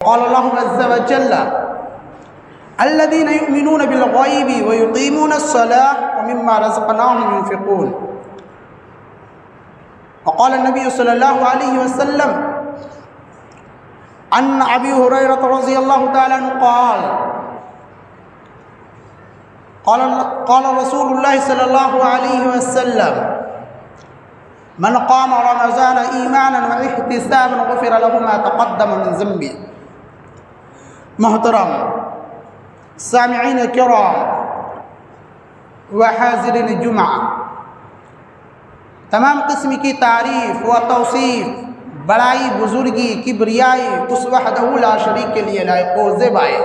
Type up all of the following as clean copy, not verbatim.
قال الله عز وجل الذين يؤمنون بالغيب ويقيمون الصلاة ومما رزقناهم ينفقون. وقال النبي صلى الله عليه وسلم عن أبي هريرة رضي الله تعالى عنه قال رسول الله صلى الله عليه وسلم من قام رمضان إيمانا واحتسابا غفر له ما تقدم من ذنبه. محترم سامعین کرام و حاضرین جمعہ، تمام قسم کی تعریف و توصیف، بڑائی، بزرگی، کبریائی اس وحدہ لا شریک کے لیے لائق و زیبا ہے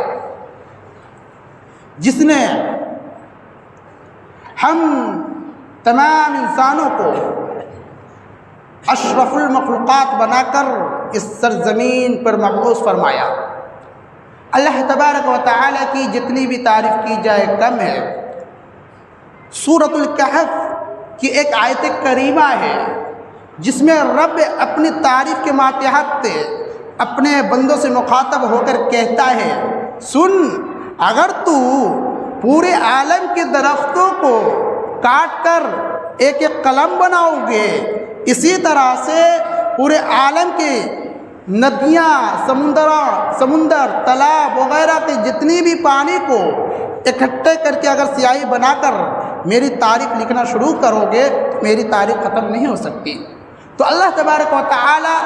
جس نے ہم تمام انسانوں کو اشرف المخلوقات بنا کر اس سرزمین پر مبعوث فرمایا۔ اللہ تبارک و تعالی کی جتنی بھی تعریف کی جائے کم ہے۔ سورۃ الکہف کی ایک آیت کریمہ ہے جس میں رب اپنی تعریف کے ماتحت اپنے بندوں سے مخاطب ہو کر کہتا ہے، سن، اگر تو پورے عالم کے درختوں کو کاٹ کر ایک ایک قلم بناؤ گے، اسی طرح سے پورے عالم کے ندیاں، سمندر، تالاب وغیرہ کے جتنی بھی پانی کو اکٹھے کر کے اگر سیاہی بنا کر میری تعریف لکھنا شروع کرو گے تو میری تعریف ختم نہیں ہو سکتی۔ تو اللہ تبارک و تعالی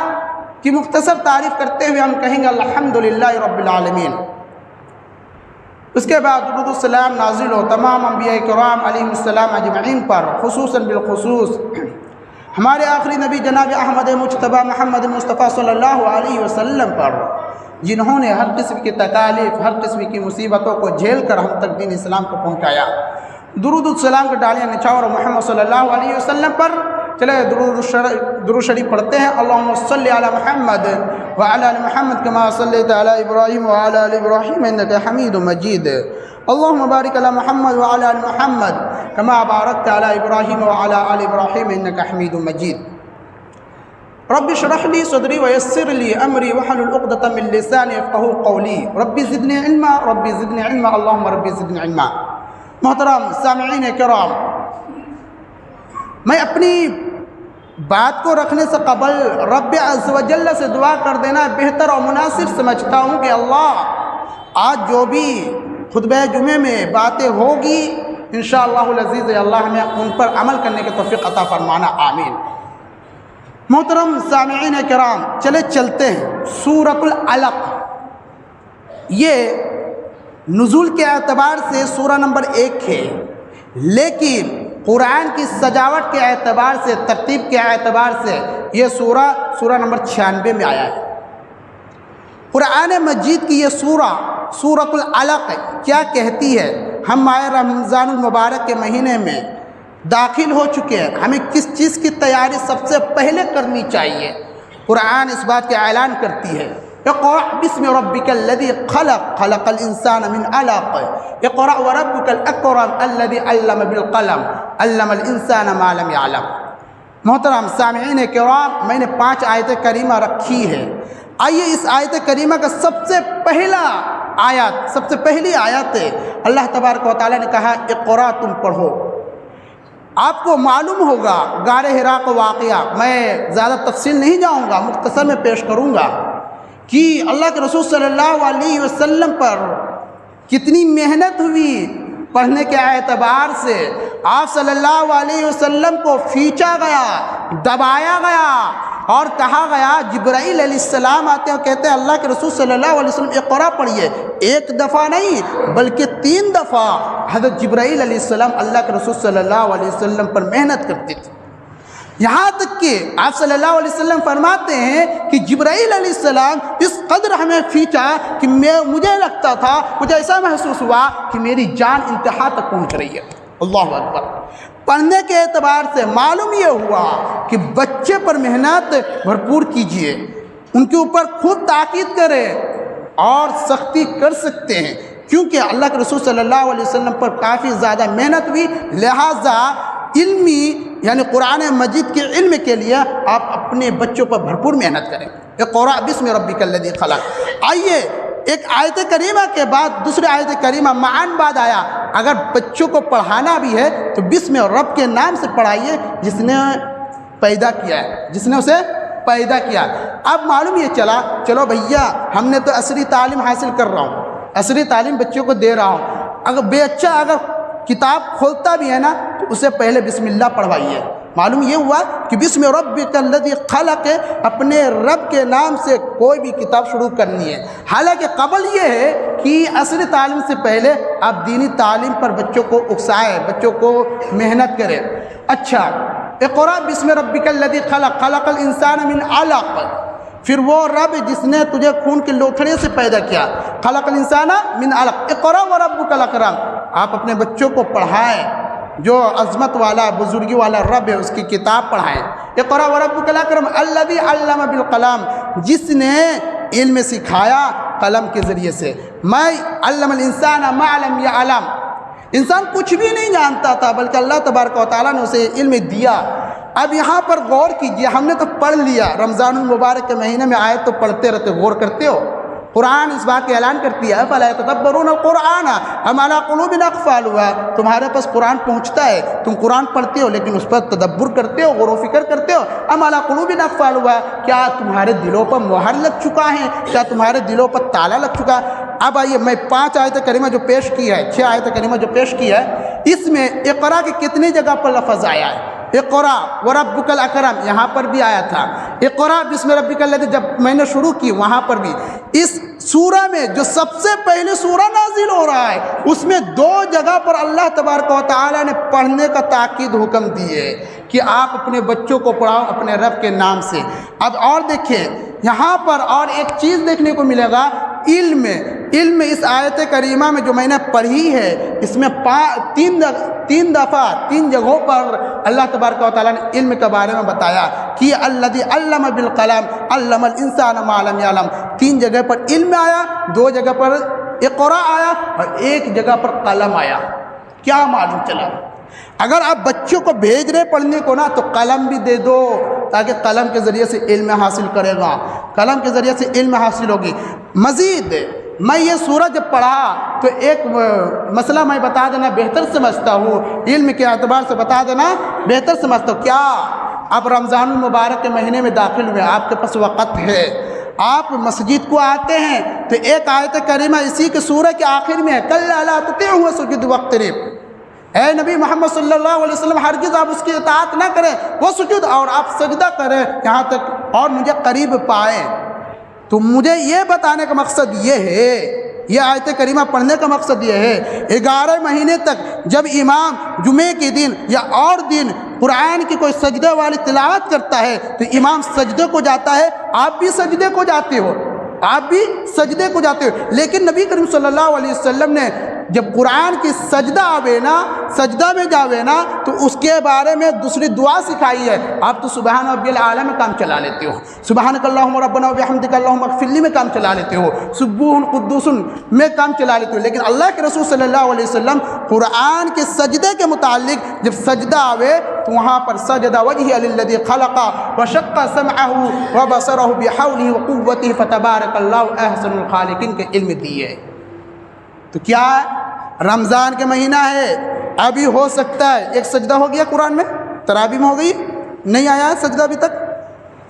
کی مختصر تعریف کرتے ہوئے ہم کہیں گے الحمدللہ رب العالمین۔ اس کے بعد درود السلام نازل ہو تمام انبیاء کرام علیہم السلام اجمعین پر، خصوصاً بالخصوص ہمارے آخری نبی جناب احمد مجتبیٰ محمد مصطفیٰ صلی اللہ علیہ وسلم پر، جنہوں نے ہر قسم کی تکالیف، ہر قسم کی مصیبتوں کو جھیل کر ہم تک دین اسلام کو پہنچایا۔ درود السلام کے ڈالیاں نچھاور محمد صلی اللہ علیہ وسلم پر چلے درود شریف پڑھتے ہیں۔ اللہم صلی علی محمد وعلی آل محمد کما صلیت علی ابراہیم وعلی آل ابراہیم انک حمید مجید۔ اللہم بارک علی محمد وعلی آل محمد کما بارکت علی ابراہیم وعلی آل ابراہیم انک حمید مجید۔ رب اشرح لی صدری ویسر لی امری واحلل عقدۃ من لسانی یفقہوا قولی۔ رب زدنی علما، رب زدنی علما، اللہم رب زدنی علما۔ محترم سامعین کرام، میں اپنی بات کو رکھنے سے قبل رب عز و جل سے دعا کر دینا بہتر اور مناسب سمجھتا ہوں کہ اللہ آج جو بھی خطبہ جمعے میں باتیں ہوگی انشاءاللہ العزیز اللہ ہمیں ان پر عمل کرنے کی توفیق عطا فرمانا، آمین۔ محترم سامعین کرام، چلتے ہیں۔ سورۃ العلق یہ نزول کے اعتبار سے سورہ نمبر 1 ہے، لیکن قرآن کی سجاوٹ کے اعتبار سے، ترتیب کے اعتبار سے یہ سورہ نمبر 96 میں آیا ہے۔ قرآن مجید کی یہ سورۃ العلق کیا کہتی ہے؟ ہم ماہ رمضان المبارک کے مہینے میں داخل ہو چکے ہیں، ہمیں کس چیز کی تیاری سب سے پہلے کرنی چاہیے؟ قرآن اس بات کا اعلان کرتی ہے، اقرأ بسم ربک الذی خلق، خلق الانسان من علق، اقرأ وربک الاکرم الذی علم بالقلم، علم الانسان ما لم یعلم۔ محترم سامعین کرام، میں نے 5 آیت کریمہ رکھی ہے۔ آئیے اس آیت کریمہ کا سب سے پہلی آیت ہے، اللہ تبارک و تعالیٰ نے کہا اقرأ، تم پڑھو۔ آپ کو معلوم ہوگا غار حرا کا واقعہ، میں زیادہ تفصیل نہیں جاؤں گا، مختصر میں پیش کروں گا کہ اللہ کے رسول صلی اللہ علیہ وسلم پر کتنی محنت ہوئی پڑھنے کے اعتبار سے۔ آپ صلی اللہ علیہ وسلم کو کھینچا گیا، دبایا گیا اور کہا گیا، جبرائیل علیہ السلام آتے ہیں اور کہتے ہیں اللہ کے رسول صلی اللہ علیہ وسلم اقرأ پڑھیے۔ 1 دفعہ نہیں بلکہ 3 دفعہ حضرت جبرائیل علیہ السلام اللہ کے رسول صلی اللہ علیہ وسلم پر محنت کرتے تھے، یہاں تک کہ آپ صلی اللہ علیہ وسلم فرماتے ہیں کہ جبرائیل علیہ السلام اس قدر ہمیں کھینچا کہ مجھے لگتا تھا، مجھے ایسا محسوس ہوا کہ میری جان انتہا تک پہنچ رہی ہے۔ اللہ اکبر۔ پڑھنے کے اعتبار سے معلوم یہ ہوا کہ بچے پر محنت بھرپور کیجئے، ان کے اوپر خود تاکید کریں اور سختی کر سکتے ہیں، کیونکہ اللہ کے رسول صلی اللہ علیہ وسلم پر کافی زیادہ محنت ہوئی، لہٰذا علمی یعنی قرآن مجید کے علم کے لیے آپ اپنے بچوں پر بھرپور محنت کریں۔ اقرأ بسم ربک الذی خلق۔ آئیے ایک آیت کریمہ کے بعد دوسری آیت کریمہ معاً بعد آیا، اگر بچوں کو پڑھانا بھی ہے تو بسم رب کے نام سے پڑھائیے جس نے پیدا کیا ہے، جس نے اسے پیدا کیا۔ اب معلوم یہ چلا، چلو بھیا ہم نے تو عصری تعلیم حاصل کر رہا ہوں، عصری تعلیم بچوں کو دے رہا ہوں، اگر بچہ اگر کتاب کھولتا بھی ہے نا تو اسے پہلے بسم اللہ پڑھوائیے۔ معلوم یہ ہوا کہ بسم ربک الذی خلق، اپنے رب کے نام سے کوئی بھی کتاب شروع کرنی ہے۔ حالانکہ قبل یہ ہے کہ عصری تعلیم سے پہلے آپ دینی تعلیم پر بچوں کو اکسائیں، بچوں کو محنت کریں۔ اچھا، اقرأ بسم ربک الذی خلق، خلق الانسان من علق، پھر وہ رب جس نے تجھے خون کے لوتھڑے سے پیدا کیا، خلق الانسان من علق، اقرأ وربک الاکرم۔ آپ اپنے بچوں کو پڑھائیں، جو عظمت والا بزرگی والا رب ہے اس کی کتاب پڑھائیں۔ اقرأ وربک الاکرم الذی علم بالقلم، جس نے علم سکھایا قلم کے ذریعے سے۔ میں علم الانسان ما لم یعلم، انسان کچھ بھی نہیں جانتا تھا بلکہ اللہ تبارک و تعالیٰ نے اسے علم دیا۔ اب یہاں پر غور کیجئے، ہم نے تو پڑھ لیا، رمضان المبارک کے مہینے میں آئے تو پڑھتے رہتے، غور کرتے ہو؟ قرآن اس بات کا اعلان کرتی ہے فَلَا يَتَدَبَّرُونَ الْقُرْآنَ أَمْ عَلَىٰ قُلُوبٍ أَقْفَالُهَا، تمہارے پاس قرآن پہنچتا ہے، تم قرآن پڑھتے ہو لیکن اس پر تدبر کرتے ہو، غور و فکر کرتے ہو؟ أَمْ عَلَىٰ قُلُوبٍ أَقْفَالُهَا، کیا تمہارے دلوں پر مہر لگ چکا ہے، کیا تمہارے دلوں پر تالا لگ چکا ہے؟ اب آئیے میں 5 آیت کریمہ جو پیش کی ہے، 6 آیت کریمہ جو پیش کی ہے، اس میں اقرا کی کتنی جگہ پر لفظ آیا ہے؟ اقرا وربک الاکرم یہاں پر بھی آیا تھا، اقرا بسم ربک الذی جب میں نے شروع کی وہاں پر بھی۔ اس سورہ میں جو سب سے پہلے سورہ نازل ہو رہا ہے اس میں 2 جگہ پر اللہ تبارک و تعالیٰ نے پڑھنے کا تاکید حکم دیے کہ آپ اپنے بچوں کو پڑھاؤ اپنے رب کے نام سے۔ اب اور دیکھیں یہاں پر اور ایک چیز دیکھنے کو ملے گا، علم اس آیت کریمہ میں جو میں نے پڑھی ہے اس میں 3 دفعہ 3 جگہوں پر اللہ تبارک و تعالیٰ نے علم کے بارے میں بتایا کہ الذی علم بالقلم علم الانسان ما لم یعلم۔ 3 جگہ پر علم آیا، 2 جگہ پر اقرا آیا اور 1 جگہ پر قلم آیا۔ کیا معلوم چلا؟ اگر آپ بچوں کو بھیج رہے پڑھنے کو نا تو قلم بھی دے دو تاکہ قلم کے ذریعے سے علم حاصل کرے گا، قلم کے ذریعے سے علم حاصل ہوگی۔ مزید میں یہ سورہ جب پڑھا تو ایک مسئلہ میں بتا دینا بہتر سمجھتا ہوں، علم کے اعتبار سے بتا دینا بہتر سمجھتا ہوں۔ کیا آپ رمضان المبارک کے مہینے میں داخل ہوئے، آپ کے پاس وقت ہے، آپ مسجد کو آتے ہیں تو ایک آیت کریمہ اسی کے سورہ کے آخر میں ہے، کَلَّا لَا تُطِعْهُ وَاسْجُدْ وَاقْتَرِب، اے نبی محمد صلی اللہ علیہ وسلم ہرگز آپ اس کی اطاعت نہ کریں، وہ سجود اور آپ سجدہ کریں یہاں تک اور مجھے قریب پائیں۔ تو مجھے یہ بتانے کا مقصد یہ ہے، یہ آیت کریمہ پڑھنے کا مقصد یہ ہے 11 مہینے تک جب امام جمعے کے دن یا اور دن قرآن کی کوئی سجدے والی تلاوت کرتا ہے تو امام سجدے کو جاتا ہے، آپ بھی سجدے کو جاتے ہو، آپ بھی سجدے کو جاتے ہو، لیکن نبی کریم صلی اللہ علیہ وسلم نے جب قرآن کی سجدہ آوے نا، سجدہ میں جاوے نا تو اس کے بارے میں دوسری دعا سکھائی ہے۔ آپ تو سبحان ربی الاعلی میں کام چلا لیتے ہو، سبحانک اللہم ربنا و بحمدک اللہم اغفر لی میں کام چلا لیتے ہو، سبوح قدوس میں کام چلا لیتے ہو، لیکن اللہ کے رسول صلی اللہ علیہ وسلم قرآن کے سجدے کے متعلق جب سجدہ آوے تو وہاں پر سجد وجہ للذی خلق وشق سمعہ وبصرہ بحولہ وقوتہ فتبارک اللہ احسن الخالقین کے علم دیے۔ تو کیا رمضان کے مہینہ ہے، ابھی ہو سکتا ہے ایک سجدہ ہو گیا قرآن میں، تراویح میں ہو گئی، نہیں آیا ہے سجدہ ابھی تک،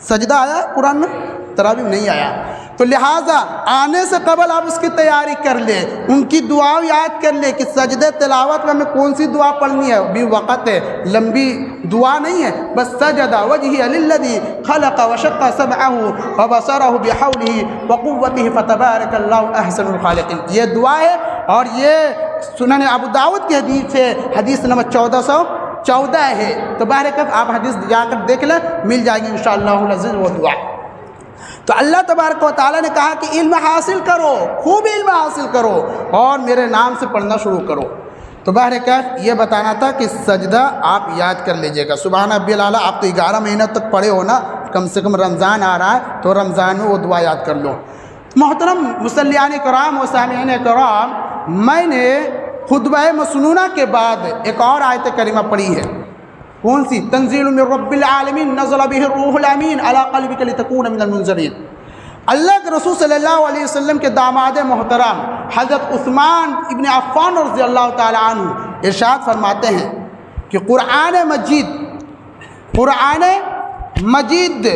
سجدہ آیا قرآن میں، تراویح میں نہیں آیا، تو لہٰذا آنے سے قبل آپ اس کی تیاری کر لیں، ان کی دعا یاد کر لیں کہ سجدے تلاوت میں ہمیں کون سی دعا پڑھنی ہے، ابھی وقت ہے، لمبی دعا نہیں ہے، بس سجد وجہ للذی خلق وشق سمعہ وبصرہ بحولہ وقوتہ فتبارک اللہ احسن الخالقین، یہ دعا ہے۔ اور یہ سنن ابو داؤد کی حدیث ہے، حدیث نمبر 1414 ہے، تو بہرکیف آپ حدیث جا کر دیکھ لیں، مل جائے گی انشاءاللہ العزیز وہ دعا۔ تو اللہ تبارک و تعالیٰ نے کہا کہ علم حاصل کرو، خوب علم حاصل کرو اور میرے نام سے پڑھنا شروع کرو۔ تو بہرکیف یہ بتانا تھا کہ سجدہ آپ یاد کر لیجئے گا، سبحان ربی الاعلیٰ آپ تو 11 مہینہ تک پڑھے ہو نا، کم سے کم رمضان آ رہا ہے تو رمضان میں وہ دعا یاد کر لو۔ محترم مصلیان کرام و سامعین کرام، میں نے خطبہ مسنونہ کے بعد ایک اور آیت کریمہ پڑھی ہے، کون سی؟ تنزیل من رب العالمین نزل به الروح الامین علی قلبک لتکون من المنذرین۔ اللہ کے رسول صلی اللہ علیہ وسلم کے داماد محترم حضرت عثمان ابن عفان رضی اللہ تعالی عنہ ارشاد فرماتے ہیں کہ قرآن مجید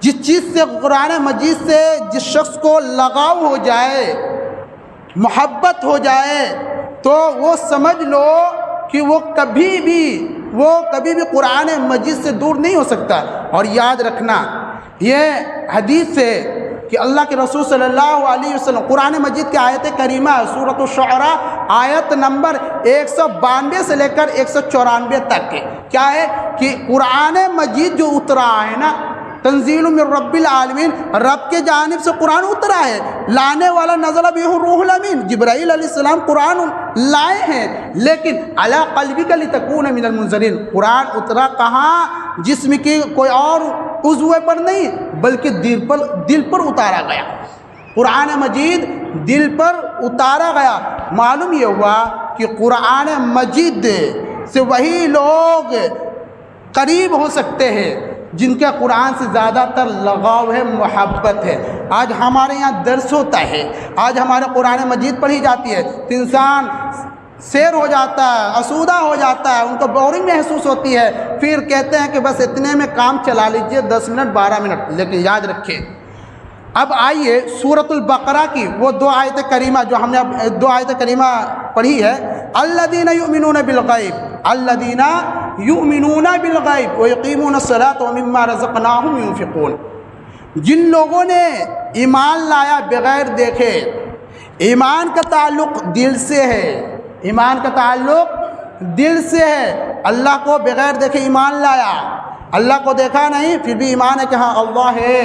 جس چیز سے قرآن مجید سے جس شخص کو لگاؤ ہو جائے، محبت ہو جائے، تو وہ سمجھ لو کہ وہ کبھی بھی قرآن مجید سے دور نہیں ہو سکتا۔ اور یاد رکھنا یہ حدیث ہے کہ اللہ کے رسول صلی اللہ علیہ وسلم قرآن مجید کی آیت کریمہ سورۃ الشعراء آیت نمبر 192 سے لے کر 194 تک کیا ہے کہ قرآن مجید جو اترا ہے نا، تنزیل من رب العالمین، رب کے جانب سے قرآن اترا ہے، لانے والا نزل بہ الروح الامین، جبرائیل علیہ السلام قرآن لائے ہیں، لیکن علی قلبک لتکون من المنذرین، قرآن اترا کہاں؟ جسم کی کوئی اور عضو پر نہیں بلکہ دل پر اتارا گیا، قرآن مجید دل پر اتارا گیا۔ معلوم یہ ہوا کہ قرآن مجید سے وہی لوگ قریب ہو سکتے ہیں جن کا قرآن سے زیادہ تر لگاؤ ہے، محبت ہے۔ آج ہمارے یہاں درس ہوتا ہے، آج ہمارے قرآن مجید پڑھی جاتی ہے تو انسان سیر ہو جاتا ہے، آسودہ ہو جاتا ہے، ان کو بورنگ محسوس ہوتی ہے، پھر کہتے ہیں کہ بس اتنے میں کام چلا لیجئے 10 منٹ 12 منٹ۔ لیکن یاد رکھیں، اب آئیے سورۃ البقرہ کی وہ 2 آیت کریمہ جو ہم نے 2 آیت کریمہ پڑھی ہے، الذین یؤمنون بالغیب، الذین یؤمنون بالغیب ویقیمون الصلاۃ ومما رزقناہم ينفقون، جن لوگوں نے ایمان لایا بغیر دیکھے۔ ایمان کا تعلق دل سے ہے، ایمان کا تعلق دل سے ہے۔ اللہ کو بغیر دیکھے ایمان لایا، اللہ کو دیکھا نہیں پھر بھی ایمان ہے کہ ہاں اللہ ہے،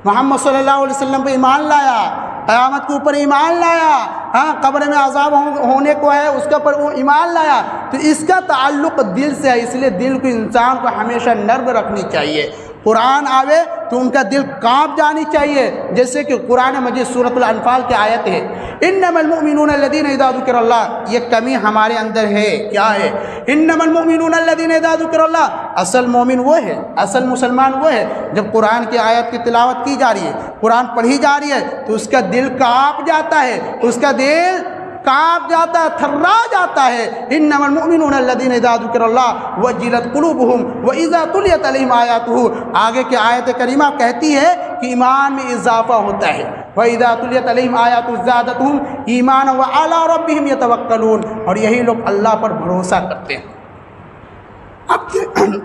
محمد صلی اللہ علیہ وسلم پہ ایمان لایا، قیامت کے اوپر ایمان لایا، ہاں قبر میں عذاب ہونے کو ہے اس کے اوپر وہ ایمان لایا، تو اس کا تعلق دل سے ہے۔ اس لیے دل کو انسان کو ہمیشہ نرم رکھنی چاہیے، قرآن آوے تو ان کا دل کانپ جانی چاہیے، جیسے کہ قرآن مجید سورۃ الانفال کی آیت ہے، انما المؤمنون الذین اذا ذکر اللہ، یہ کمی ہمارے اندر ہے، کیا ہے؟ انما المؤمنون الذین اذا ذکر اللہ، اصل مومن وہ ہے، اصل مسلمان وہ ہے جب قرآن کی آیت کی تلاوت کی جا رہی ہے، قرآن پڑھی جا رہی ہے تو اس کا دل کانپ جاتا ہے، اس کا دل کانپ جاتا ہے، تھرا جاتا ہے۔ انما المؤمنون الذین اذا ذکر اللہ وجلت قلوبہم واذا تلیت علیہم آیاتہ، آگے کی آیت کریمہ کہتی ہے کہ ایمان میں اضافہ ہوتا ہے، واذا تلیت علیہم آیاتہ زادتہم ایمانا وعلی ربہم یتوکلون، اور یہی لوگ اللہ پر بھروسہ کرتے ہیں۔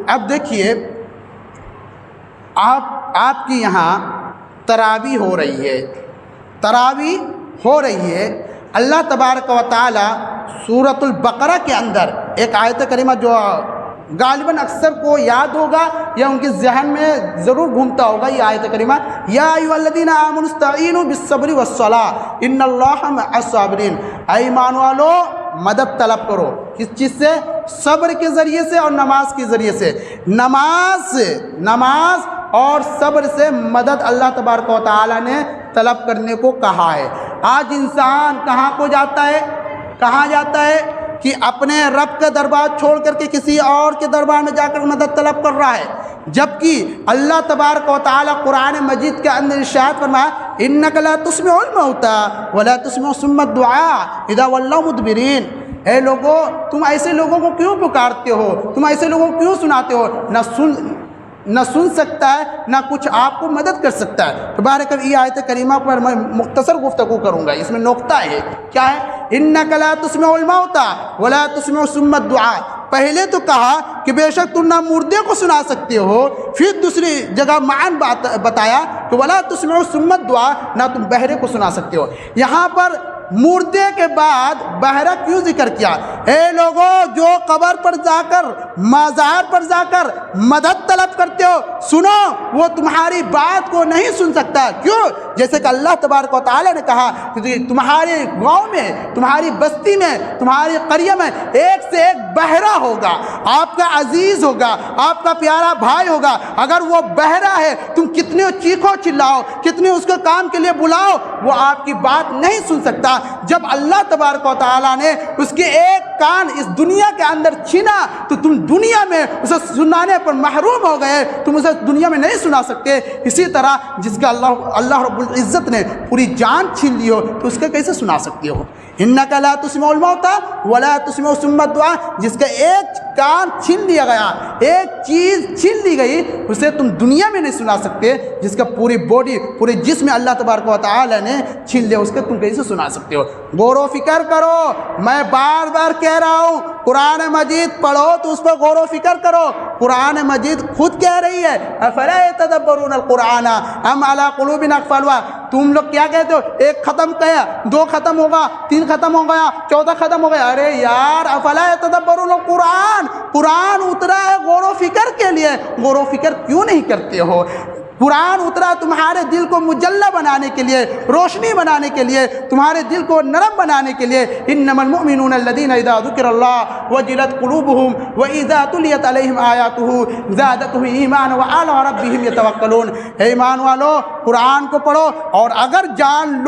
اب دیکھیے، آپ کی یہاں تراویح ہو رہی ہے، تراویح ہو رہی ہے، اللہ تبارک و تعالی سورۃ البقرہ کے اندر ایک آیت کریمہ جو غالباً اکثر کو یاد ہوگا یا ان کے ذہن میں ضرور گھومتا ہوگا، یہ آیت کریمہ، یا ایھا الذین آمنوا استعینوا بالصبر والصلاۃ ان اللہ مع الصابرین، اے ایمان والو مدد طلب کرو، کس چیز سے؟ صبر کے ذریعے سے اور نماز کے ذریعے سے۔ نماز اور صبر سے مدد اللہ تبارک و تعالی نے طلب کرنے کو کہا ہے۔ آج انسان کہاں کو جاتا ہے؟ کہاں جاتا ہے کہ اپنے رب کا دربار چھوڑ کر کے کسی اور کے دربار میں جا کر مدد طلب کر رہا ہے، جبکہ اللہ تبارک و تعالی قرآن مجید کے اندر ارشاد فرمایا، انک لا تسمع الموتى ولا تسمع صم الدعاء اذا ولوا مدبرین، اے لوگوں تم ایسے لوگوں کو کیوں پکارتے ہو، تم ایسے لوگوں کو کیوں سناتے ہو، نہ سن سکتا ہے نہ کچھ آپ کو مدد کر سکتا ہے۔ تو بہرکل یہ آیت کریمہ پر میں مختصر گفتگو کروں گا، اس میں نقطہ ہے کیا ہے؟ انک لا تسمع الموتى ولا تسمع صم الدعاء، پہلے تو کہا کہ بے شک تم نہ مردے کو سنا سکتے ہو، پھر دوسری جگہ معن بتایا کہ ولا تسمع صم الدعاء، نہ تم بہرے کو سنا سکتے ہو۔ یہاں پر مردے کے بعد بہرا کیوں ذکر کیا؟ اے لوگوں جو قبر پر جا کر مزار پر جا کر مدد طلب کرتے ہو، سنو وہ تمہاری بات کو نہیں سن سکتا، کیوں؟ جیسے کہ اللہ تبارک و تعالی نے کہا کہ تمہارے گاؤں میں، تمہاری بستی میں، تمہاری قریہ میں ایک سے ایک بہرا ہوگا، آپ کا عزیز ہوگا، آپ کا پیارا بھائی ہوگا، اگر وہ بہرا ہے تم کتنے چیخو چلاؤ، کتنے اس کو کام کے لیے بلاؤ، وہ آپ کی بات نہیں سن سکتا۔ جب اللہ تبارک و تعالیٰ نے اس کے ایک کان اس دنیا کے اندر چھینا تو تم دنیا میں اسے سنانے پر محروم ہو گئے، تم اسے دنیا میں نہیں سنا سکتے۔ اسی طرح جس کا اللہ رب العزت نے پوری جان چھین لی ہو تو اس کا کیسے سنا سکتے ہو؟ انک لا تسمع الموتى ولا تسمع ثم الدعاء، جس کا ایک کان چھین لیا گیا، ایک چیز چھین لی گئی، اسے تم دنیا میں نہیں سنا سکتے۔ جس کا پوری باڈی، پورے جسم اللہ تبارک و تعالی نے چھین لیا، اس کا تم کیسے سنا سکتے ہو؟ غور و فکر کرو، میں بار بار کہہ رہا ہوں، قرآن مجید پڑھو تو اس پر غور و فکر کرو۔ قرآن مجید خود کہہ رہی ہے افلا یتدبرون القرآن ام علی قلوب اقفالها۔ تم لوگ کیا کہتے ہو؟ ایک ختم کیا، دو ختم ہوگا، تین ختم ہو گیا، چوتھا ختم ہو گیا۔ ارے یار افلا یتدبرون القرآن، قرآن اترا ہے غور و فکر کے لیے، غور و فکر کیوں نہیں کرتے ہو؟ قرآن اترا تمہارے دل کو مجلہ بنانے کے لیے، روشنی بنانے کے لیے، تمہارے دل کو نرم بنانے کے لیے۔ انما المؤمنون الذين اذا ذكر الله وجلت قلوبهم واذا تليت عليهم آياته زادتهم ایمانا وعلى ربهم يتوکلون۔ اے ایمان والو، قرآن کو پڑھو، اور اگر جان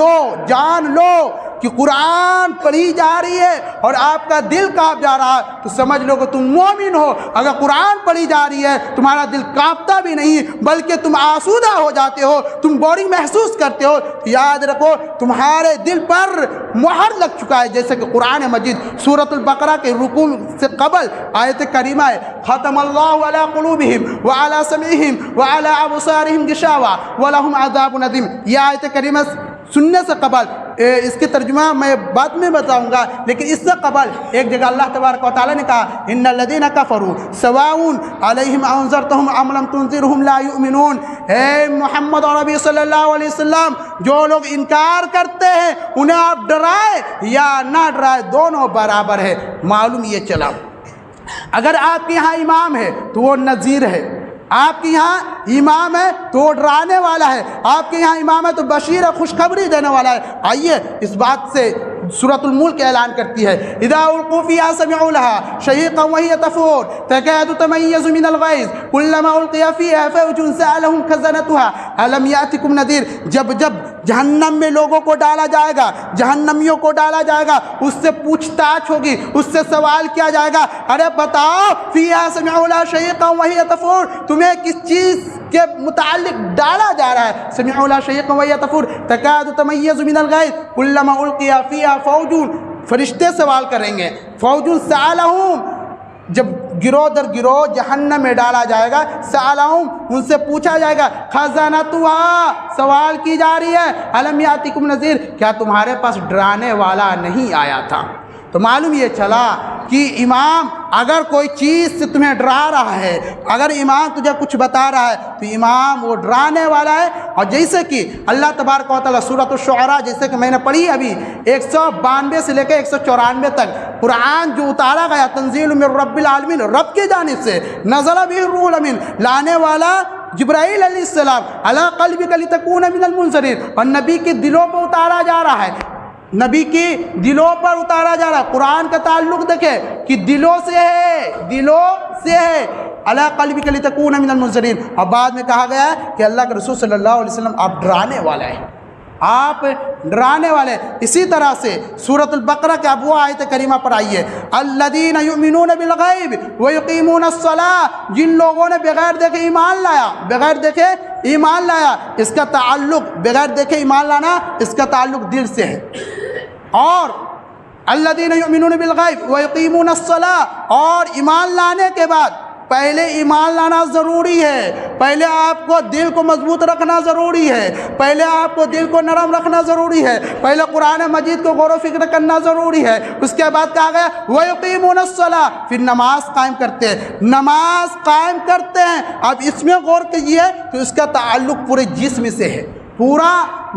لو کہ قرآن پڑھی جا رہی ہے اور آپ کا دل کانپ جا رہا ہے تو سمجھ لو کہ تم مومن ہو۔ اگر قرآن پڑھی جا رہی ہے تمہارا دل کانپتا بھی نہیں بلکہ تم آسودہ ہو جاتے ہو، تم بورنگ محسوس کرتے ہو، تو یاد رکھو تمہارے دل پر مہر لگ چکا ہے۔ جیسے کہ قرآن مجید سورۃ البقرہ کے رکوع سے قبل آیت کریمہ ہے ختم اللہ علی قلوبہم وعلی سمعہم وعلی ابصارہم غشاوہ ولہم عذاب عظیم۔ یہ آیت کریمہ سننے سے قبل، اس کی ترجمہ میں بعد میں بتاؤں گا، لیکن اس سے قبل ایک جگہ اللہ تبارک و تعالیٰ نے کہا ان الذین کفروا سواء علیہم انذرتہم ام لم تنذرہم لا یؤمنون۔ اے محمد اور نبی صلی اللہ علیہ وسلم، جو لوگ انکار کرتے ہیں انہیں آپ ڈرائے یا نہ ڈرائے دونوں برابر ہے۔ معلوم یہ چلا اگر آپ کے یہاں امام ہے تو وہ نذیر ہے، آپ کے یہاں امام ہے تو وہ ڈرانے والا ہے، آپ کے یہاں امام ہے تو بشیر ہے، خوشخبری دینے والا ہے۔ آئیے اس بات سے سورۃ الملک اعلان کرتی ہے اذا القوا فیہا سمعوا لها شہیقا وہی تفور تکاد تمیز من الغیظ کلما القی فیہا فوج سألہم خزنتها الم یأتکم نذیر۔ جب جہنم میں لوگوں کو ڈالا جائے گا، جہنمیوں کو ڈالا جائے گا، اس سے پوچھ تاچھ ہوگی، اس سے سوال کیا جائے گا ارے بتاؤ فیہا سمعوا لها شہیقا وہی تفور، تمہیں کس چیز کے متعلق ڈالا جا رہا ہے؟ سمعوا لها شہیقا وہی تفور تکاد تمیز من الغیظ کلما القی فیہا فوج، فرشتے سوال کریں گے، فوج سألہم، جب گروہ در گروہ جہنم میں ڈالا جائے گا، سألہم ان سے پوچھا جائے گا، خزانتها سوال کی جا رہی ہے، الم یاتکم نذیر کیا تمہارے پاس ڈرانے والا نہیں آیا تھا؟ تو معلوم یہ چلا کہ امام اگر کوئی چیز سے تمہیں ڈرا رہا ہے، اگر امام تجھے کچھ بتا رہا ہے تو امام وہ ڈرانے والا ہے۔ اور جیسے کہ اللہ تبارک و تعالیٰ سورۃ الشعراء جیسے کہ میں نے پڑھی ابھی 192 سے لے کے 194 تک قرآن جو اتارا گیا تنزیل من رب العالمین، رب کی جانب سے، نزل به الروح الامین، لانے والا جبرائیل علیہ السلام، علی قلبک لتکون من المنذرین، اور نبی کے دلوں پر اتارا جا رہا ہے، نبی کی دلوں پر اتارا جا رہا ہے۔ قرآن کا تعلق دیکھیں کہ دلوں سے ہے، علی قلبک لتکون من المنذرین، اور بعد میں کہا گیا ہے کہ اللہ کے رسول صلی اللہ علیہ وسلم آپ ڈرانے والے ہیں، آپ ڈرانے والے۔ اسی طرح سے سورۃ البقرہ کے اب وہ آیت کریمہ پر آئیے الذین یؤمنون بالغیب ویقیمون الصلاۃ، جن لوگوں نے بغیر دیکھے ایمان لایا، اس کا تعلق بغیر دیکھے ایمان لانا اس کا تعلق دل سے ہے۔ اور الذین یؤمنون بالغیب ویقیمون الصلاۃ، اور ایمان لانے کے بعد پہلے ایمان لانا ضروری ہے، پہلے آپ کو دل کو مضبوط رکھنا ضروری ہے، پہلے آپ کو دل کو نرم رکھنا ضروری ہے، پہلے قرآن مجید کو غور و فکر کرنا ضروری ہے۔ اس کے بعد کہا گیا وَيُقِيمُونَ الصَّلَاةَ، پھر نماز قائم کرتے ہیں۔ اب اس میں غور کیجیے تو اس کا تعلق پورے جسم سے ہے، پورا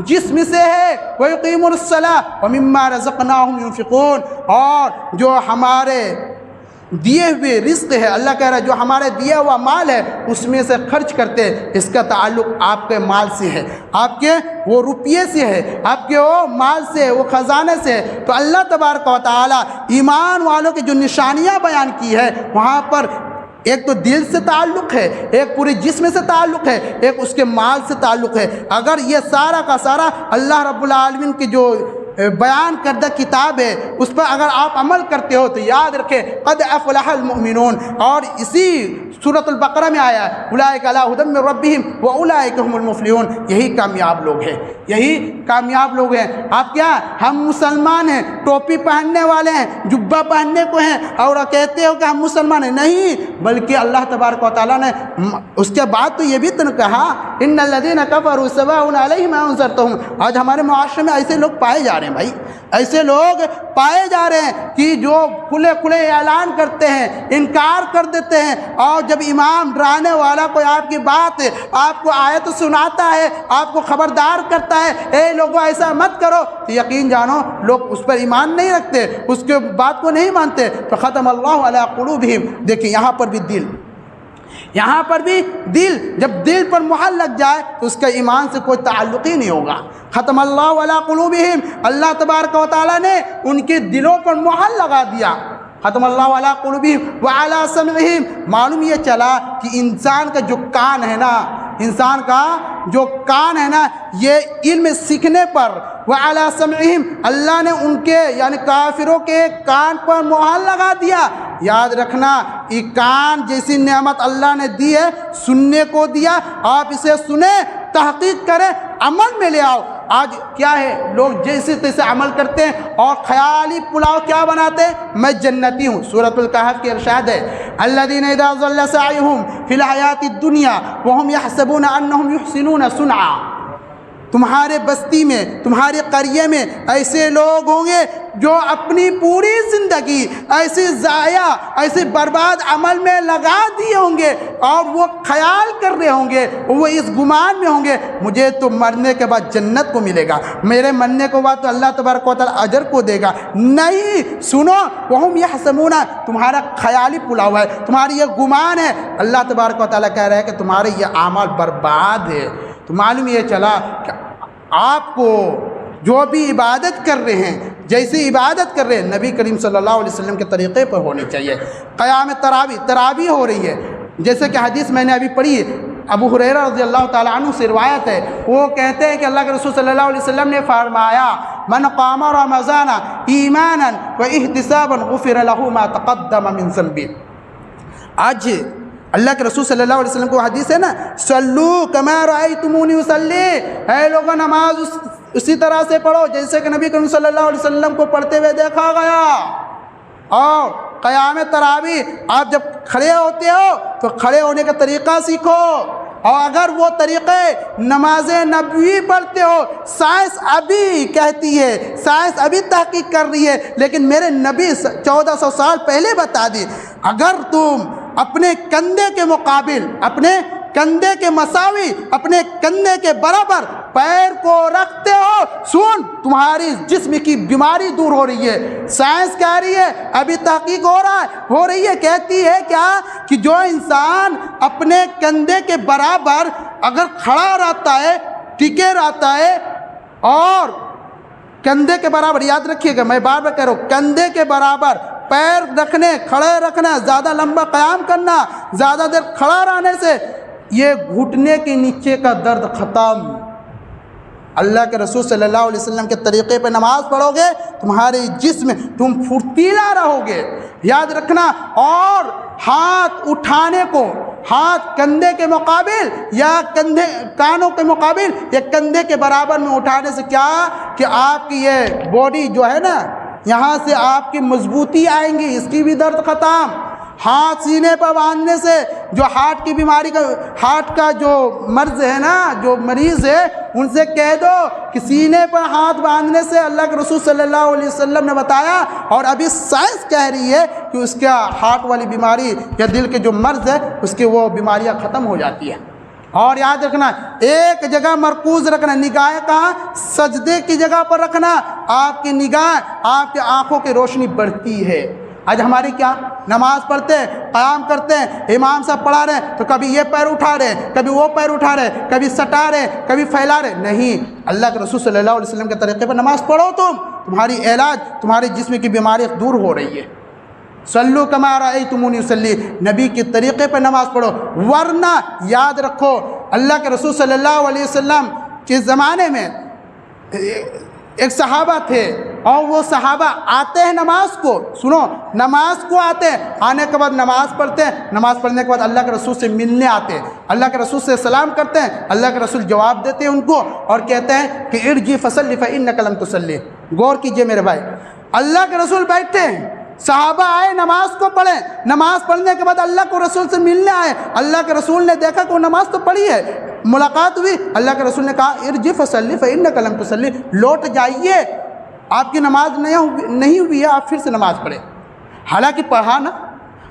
جسم سے ہے۔ وَيُقِيمُونَ الصَّلَاةَ وَمِمَّا رَزَقْنَاهُمْ يُنْفِقُونَ، اور جو ہمارے دیے ہوئے رزق ہے، اللہ کہہ رہا ہے جو ہمارے دیا ہوا مال ہے اس میں سے خرچ کرتے، اس کا تعلق آپ کے مال سے ہے، آپ کے وہ روپیے سے ہے، آپ کے وہ مال سے، وہ خزانے سے ہے۔ تو اللہ تبارک و تعالی ایمان والوں کی جو نشانیاں بیان کی ہے وہاں پر ایک تو دل سے تعلق ہے، ایک پورے جسم سے تعلق ہے، ایک اس کے مال سے تعلق ہے۔ اگر یہ سارا کا سارا اللہ رب العالمین کی جو بیان کردہ کتاب ہے اس پر اگر آپ عمل کرتے ہو تو یاد رکھیں قد افلح المؤمنون، اور اسی سورۃ البقرہ میں آیا ہے اولئک علی ھدی من ربہم واولئک هم المفلحون، یہی کامیاب لوگ ہیں، یہی کامیاب لوگ ہیں۔ آپ کیا ہم مسلمان ہیں، ٹوپی پہننے والے ہیں، جبہ پہننے کو ہیں اور کہتے ہو کہ ہم مسلمان ہیں؟ نہیں، بلکہ اللہ تبارک و تعالیٰ نے اس کے بعد تو یہ بھی تو کہا ان الذین کفروا سواء علیہم انذرتہم۔ آج ہمارے معاشرے میں ایسے لوگ پائے جا رہے ہیں بھائی، ایسے لوگ پائے جا رہے ہیں کہ جو کھلے کھلے اعلان کرتے ہیں، انکار کر دیتے ہیں، اور جب امام ڈرانے والا کوئی آپ کی بات آپ کو آیت سناتا ہے، آپ کو خبردار کرتا ہے اے لوگوں ایسا مت کرو، تو یقین جانو لوگ اس پر ایمان نہیں رکھتے، اس کے بات کو نہیں مانتے۔ تو ختم اللہ علی قلوبہم، دیکھیں یہاں پر بھی دل، یہاں پر بھی دل، جب دل پر مہر لگ جائے تو اس کا ایمان سے کوئی تعلق ہی نہیں ہوگا۔ ختم اللہ علی قلوبہم، اللہ تبارک و تعالیٰ نے ان کے دلوں پر مہر لگا دیا۔ ختم اللہ علی قلوبہم وعلی سمعہم، معلوم یہ چلا کہ انسان کا جو کان ہے نا، انسان کا جو کان ہے نا، یہ علم سیکھنے پر وعلی سمعہم، اللہ نے ان کے یعنی کافروں کے کان پر مہر لگا دیا۔ یاد رکھنا یہ کان جیسی نعمت اللہ نے دی ہے، سننے کو دیا، آپ اسے سنیں، تحقیق کریں، عمل میں لے آؤ۔ آج کیا ہے، لوگ جیسے تیسے عمل کرتے ہیں اور خیالی پلاؤ کیا بناتے ہیں، میں جنتی ہوں۔ سورۃ الکہف کی ارشاد ہے الذین اذا ضل سعیہم فی الحیاۃ الدنیا وہم یحسبون انہم یحسنون صنعا، تمہارے بستی میں، تمہارے قریے میں ایسے لوگ ہوں گے جو اپنی پوری زندگی ایسے ضائع، ایسے برباد عمل میں لگا دیے ہوں گے، اور وہ خیال کر رہے ہوں گے، وہ اس گمان میں ہوں گے مجھے تو مرنے کے بعد جنت کو ملے گا، میرے مرنے کے بعد تو اللہ تبارک و تعالیٰ اجر کو دے گا۔ نہیں، سنو، وہم یحسبون، تمہارا خیالی پلاؤ ہے، تمہاری یہ گمان ہے۔ اللہ تبارک و تعالیٰ کہہ رہا ہے کہ تمہارے یہ اعمال برباد ہے۔ تو معلوم یہ چلا کہ آپ کو جو بھی عبادت کر رہے ہیں، جیسی عبادت کر رہے ہیں، نبی کریم صلی اللہ علیہ وسلم کے طریقے پر ہونی چاہیے۔ قیام تراویح ہو رہی ہے، جیسے کہ حدیث میں نے ابھی پڑھی ہے، ابو ہریرہ رضی اللہ تعالیٰ عنہ سے روایت ہے، وہ کہتے ہیں کہ اللہ کے رسول صلی اللہ علیہ وسلم نے فرمایا من قام رمضان ایمانا واحتسابا غفر له ما تقدم من ذنبه۔ آج اللہ کے رسول صلی اللہ علیہ وسلم کو حدیث ہے نا، صلو کما رأیتمونی اصلی، اے لوگوں نماز اسی طرح سے پڑھو جیسے کہ نبی کریم صلی اللہ علیہ وسلم کو پڑھتے ہوئے دیکھا گیا۔ اور قیام تراویح، آپ جب کھڑے ہوتے ہو تو کھڑے ہونے کا طریقہ سیکھو، اور اگر وہ طریقے نماز نبوی پڑھتے ہو، سائنس ابھی کہتی ہے، سائنس ابھی تحقیق کر رہی ہے، لیکن میرے نبی 1400 سال پہلے بتا دی، اگر تم اپنے کندھے کے مقابل، اپنے کندھے کے مساوی، اپنے کندھے کے برابر پیر کو رکھتے ہو، سن تمہاری جسم کی بیماری دور ہو رہی ہے۔ سائنس کہہ رہی ہے، ابھی تحقیق ہو رہی ہے، کہتی ہے کیا کہ جو انسان اپنے کندھے کے برابر اگر کھڑا رہتا ہے، ٹکے رہتا ہے، اور کندھے کے برابر، یاد رکھیے گا میں بار بار کہہ رہا ہوں، کندھے کے برابر پیر رکھنے، کھڑے رکھنا، زیادہ لمبا قیام کرنا، زیادہ دیر کھڑا رہنے سے یہ گھٹنے کے نیچے کا درد ختم۔ اللہ کے رسول صلی اللہ علیہ وسلم کے طریقے پہ نماز پڑھو گے، تمہارے جسم تم پھرتیلا رہو گے، یاد رکھنا۔ اور ہاتھ اٹھانے کو، ہاتھ کندھے کے مقابل یا کندھے کانوں کے مقابل یا کندھے کے برابر میں اٹھانے سے کیا کہ آپ کی یہ باڈی جو ہے نا، یہاں سے آپ کی مضبوطی آئیں گی، اس کی بھی درد ختم۔ ہاتھ سینے پر باندھنے سے جو ہارٹ کی بیماری کا، ہارٹ کا جو مرض ہے نا، جو مریض ہے، ان سے کہہ دو کہ سینے پر ہاتھ باندھنے سے اللہ کے رسول صلی اللہ علیہ وسلم نے بتایا، اور ابھی سائنس کہہ رہی ہے کہ اس کا ہارٹ والی بیماری یا دل کے جو مرض ہے اس کی وہ بیماریاں ختم ہو جاتی ہیں۔ اور یاد رکھنا، ایک جگہ مرکوز رکھنا، نگاہیں کہاں، سجدے کی جگہ پر رکھنا، آپ کی نگاہ، آپ کی آنکھوں کی روشنی بڑھتی ہے۔ آج ہماری کیا، نماز پڑھتے ہیں، قیام کرتے ہیں، امام صاحب پڑھا رہے ہیں تو کبھی یہ پیر اٹھا رہے ہیں، کبھی وہ پیر اٹھا رہے ہیں، کبھی سٹا رہے ہیں، کبھی پھیلا رہے ہیں۔ نہیں، اللہ کے رسول صلی اللہ علیہ وسلم کے طریقے پر نماز پڑھو، تمہاری علاج، تمہارے جسم کی بیماری دور ہو رہی ہے۔ صلو کما رأیتمونی اصلی، نبی کے طریقے پر نماز پڑھو، ورنہ یاد رکھو اللہ کے رسول صلی اللہ علیہ وسلم کے زمانے میں ایک صحابہ تھے، اور وہ صحابہ آتے ہیں نماز کو، سنو، نماز کو آتے ہیں، آنے کے بعد نماز پڑھتے ہیں، نماز پڑھنے کے بعد اللہ کے رسول سے ملنے آتے ہیں، اللہ کے رسول سے سلام کرتے ہیں، اللہ کے رسول جواب دیتے ہیں ان کو اور کہتے ہیں کہ ارجع فصلی فإنک لم تصلی۔ غور کیجئے میرے بھائی، اللہ کے رسول بیٹھتے ہیں، صحابہ آئے نماز کو پڑھیں، نماز پڑھنے کے بعد اللہ کو رسول سے ملنے آئے، اللہ کے رسول نے دیکھا کہ وہ نماز تو پڑھی ہے، ملاقات ہوئی، اللہ کے رسول نے کہا ارجع فصلی فإنک لم تصلی، لوٹ جائیے، آپ کی نماز نہیں ہوئی ہے، آپ پھر سے نماز پڑھیں۔ حالانکہ پڑھا نا،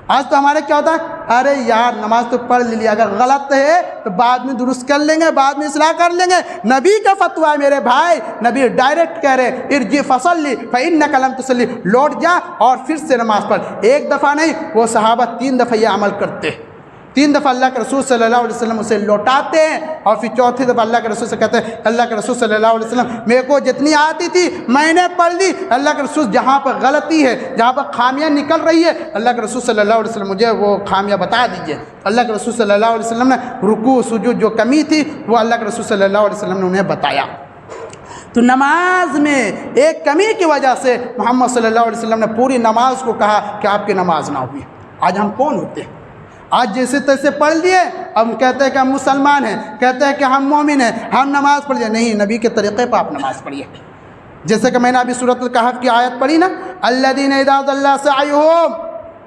آج تو ہمارے کیا ہوتا ہے، ارے یار نماز تو پڑھ لی، اگر غلط ہے تو بعد میں درست کر لیں گے، بعد میں اصلاح کر لیں گے۔ نبی کا فتویٰ ہے میرے بھائی، نبی ڈائریکٹ کہہ رہے ارجع فصلی فإنک لم تصلی، لوٹ جا اور پھر سے نماز پڑھ۔ ایک دفعہ نہیں، وہ صحابہ 3 دفعہ یہ عمل کرتے ہیں، 3 دفعہ اللہ کے رسول صلی اللہ علیہ وسلم اسے لوٹاتے ہیں، اور پھر چوتھی دفعہ اللہ کے رسول سے کہتے ہیں اللہ کے رسول صلی اللہ علیہ وسلم میرے کو جتنی آتی تھی میں نے پڑھ لی، اللہ کے رسول جہاں پر غلطی ہے، جہاں پر خامیاں نکل رہی ہے، اللہ کے رسول صلی اللہ علیہ وسلم مجھے وہ خامیاں بتا دیجئے۔ اللہ کے رسول صلی اللہ علیہ وسلم نے رکوع سجود جو کمی تھی وہ اللہ کے رسول صلی اللہ علیہ وسلم نے انہیں بتایا۔ تو نماز میں ایک کمی کی وجہ سے محمد صلی اللہ علیہ وسلم نے پوری نماز کو کہا کہ آپ کی نماز نہ ہوئی۔ آج ہم کون ہوتے ہیں؟ آج جیسے تیسے پڑھ لیے، ہم کہتے ہیں کہ ہم مسلمان ہیں، کہتے ہیں کہ ہم مومن ہیں، ہم نماز پڑھ لیے۔ نہیں، نبی کے طریقے پر آپ نماز پڑھیے۔ جیسے کہ میں نے ابھی سورۃ الکہف کی آیت پڑھی نا، الذین اذا ضل سعیہم،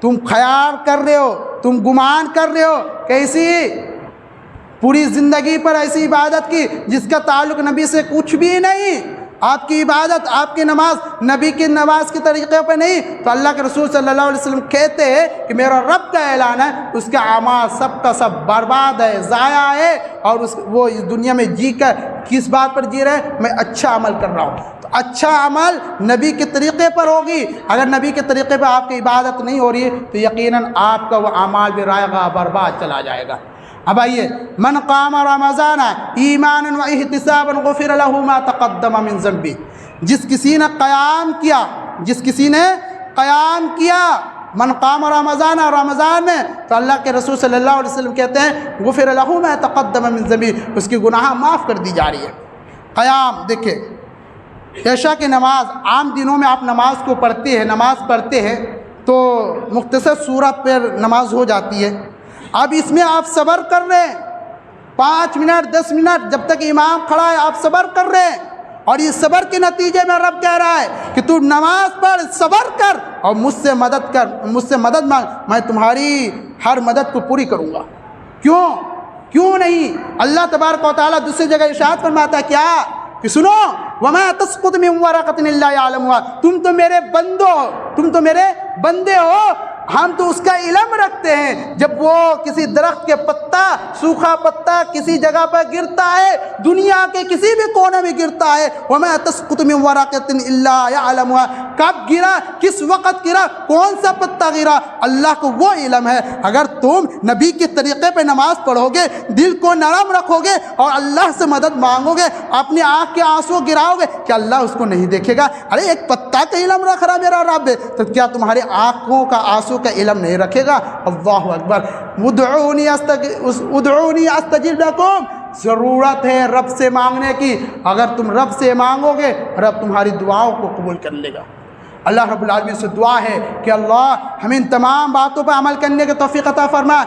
تم خیال کر رہے ہو، تم گمان کر رہے ہو کیسی پوری زندگی پر ایسی عبادت کی جس کا تعلق نبی سے کچھ بھی نہیں، آپ کی عبادت، آپ کی نماز نبی کی نماز کے طریقے پہ نہیں، تو اللہ کے رسول صلی اللہ علیہ وسلم کہتے ہیں کہ میرا رب کا اعلان ہے اس کا اعمال سب کا سب برباد ہے، ضائع ہے، اور وہ اس دنیا میں جی کر کس بات پر جی رہے ہیں؟ میں اچھا عمل کر رہا ہوں۔ تو اچھا عمل نبی کے طریقے پر ہوگی، اگر نبی کے طریقے پر آپ کی عبادت نہیں ہو رہی ہے تو یقیناً آپ کا وہ اعمال بھی رائے گا، برباد چلا جائے گا۔ اب آئیے، من قام رمضان ایمانا و احتسابا غفر له ما تقدم من ذنبه، جس کسی نے قیام کیا من قام رمضان، رمضان میں، تو اللہ کے رسول صلی اللہ علیہ وسلم کہتے ہیں غفر له ما تقدم من ذنبه، اس کی گناہ معاف کر دی جا رہی ہے۔ قیام دیکھیں، عشاء کی نماز عام دنوں میں آپ نماز کو پڑھتے ہیں، نماز پڑھتے ہیں تو مختصر سورت پر نماز ہو جاتی ہے۔ اب اس میں آپ صبر کر رہے ہیں، 5 منٹ 10 منٹ جب تک امام کھڑا ہے آپ صبر کر رہے ہیں، اور یہ صبر کے نتیجے میں رب کہہ رہا ہے کہ تو نماز پڑھ، صبر کر اور مجھ سے مدد کر، مجھ سے مدد مانگ، میں تمہاری ہر مدد کو پوری کروں گا۔ کیوں نہیں؟ اللہ تبارک و تعالیٰ دوسری جگہ ارشاد فرماتا ہے کیا کہ سنو وما تسقط من ورقۃ الا یعلمها، تم تو میرے بندے ہو، ہم تو اس کا علم رکھتے ہیں، جب وہ کسی درخت کے پتا، سوکھا پتا کسی جگہ پر گرتا ہے، دنیا کے کسی بھی کونے میں گرتا ہے، وما تسقط من ورقۃ الا یعلمها، کب گرا، کس وقت گرا، کون سا پتا گرا، اللہ کو وہ علم ہے۔ اگر تم نبی کے طریقے پہ نماز پڑھو گے، دل کو نرم رکھو گے اور اللہ سے مدد مانگو گے، اپنی آنکھ کے آنسو گراؤ گے، کیا اللہ اس کو نہیں دیکھے گا؟ ارے ایک پتا کا علم رکھ رہا میرا رب، تو کیا تمہارے آنکھوں کا آنسو کا علم نہیں رکھے گا؟ اللہ اکبر۔ ادعونی استجب لکم، ضرورت ہے رب سے مانگنے کی، اگر تم رب سے مانگو گے رب تمہاری دعاؤں کو قبول کر لے گا۔ اللہ رب العالمین سے دعا ہے کہ اللہ ہمیں ان تمام باتوں پر عمل کرنے کی توفیق عطا فرما۔